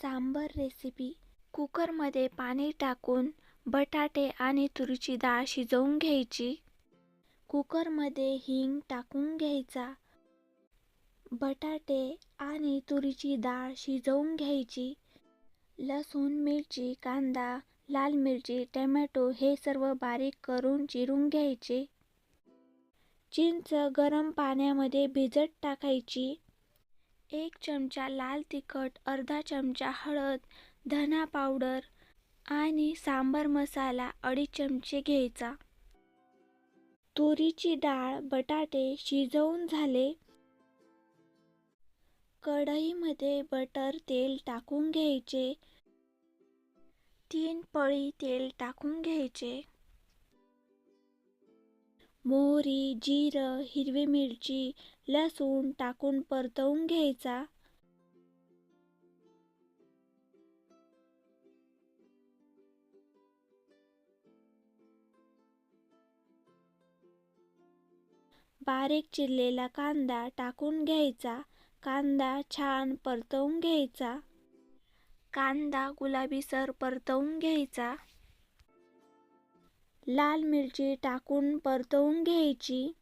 Sambar recipe. कुकरमध्ये पाणी टाकून बटाटे आणि तुरीची डाळ शिजवून घ्यायची. कुकरमध्ये हिंग टाकून घ्यायचा. बटाटे आणि तुरीची डाळ शिजवून घ्यायची. लसूण, मिरची, कांदा, लाल मिरची, टोमॅटो हे सर्व बारीक करून चिरून घ्यायचे. चिंच गरम पाण्यामध्ये भिजत टाकायची. 1 चमचा लाल तिखट, अर्धा चमचा हळद, धना पावडर आणि सांबर मसाला 2.5 चमचे घ्यायचा. तुरीची डाळ, बटाटे शिजवून झाले. कढईमध्ये बटर तेल टाकून घ्यायचे. 3 पळी तेल टाकून घ्यायचे. मोहरी, जिरं, हिरवी मिरची, लसूण टाकून परतवून घ्यायचा. बारीक चिरलेला कांदा टाकून घ्यायचा. कांदा छान परतवून घ्यायचा. कांदा गुलाबीसर परतवून घ्यायचा. लाल मिरची टाकून परतवून घ्यायची.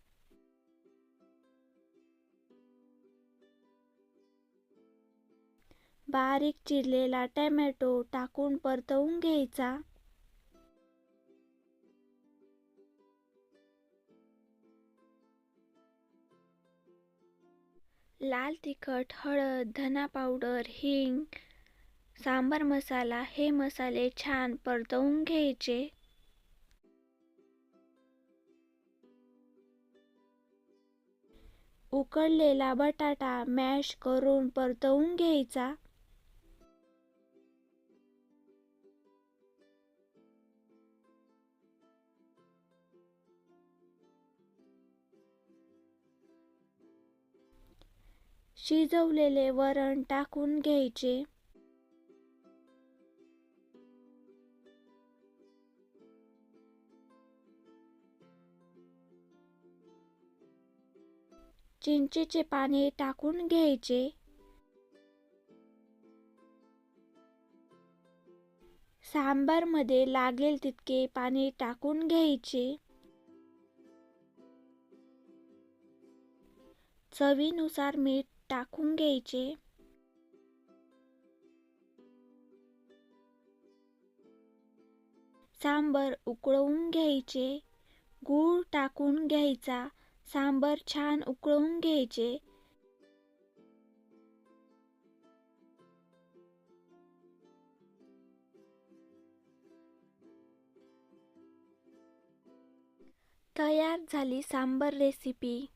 बारीक चिरलेला टोमॅटो टाकून परतवून घ्यायचा. लाल तिखट, हळद, धना पावडर, हिंग, सांबर मसाला हे मसाले छान परतवून घ्यायचे. उकडलेला बटाटा मॅश करून परतवून घ्यायचा. शिजवलेले वरण टाकून घ्यायचे. चिंचेचे पाणी टाकून घ्यायचे. सांबारमध्ये लागेल तितके पाणी टाकून घ्यायचे. चवीनुसार मीठ टाकून घ्यायचे. सांबर उकळवून घ्यायचे. गूळ टाकून घ्यायचा. सांबर छान उकळवून घ्यायचे. तयार झाली सांबर रेसिपी.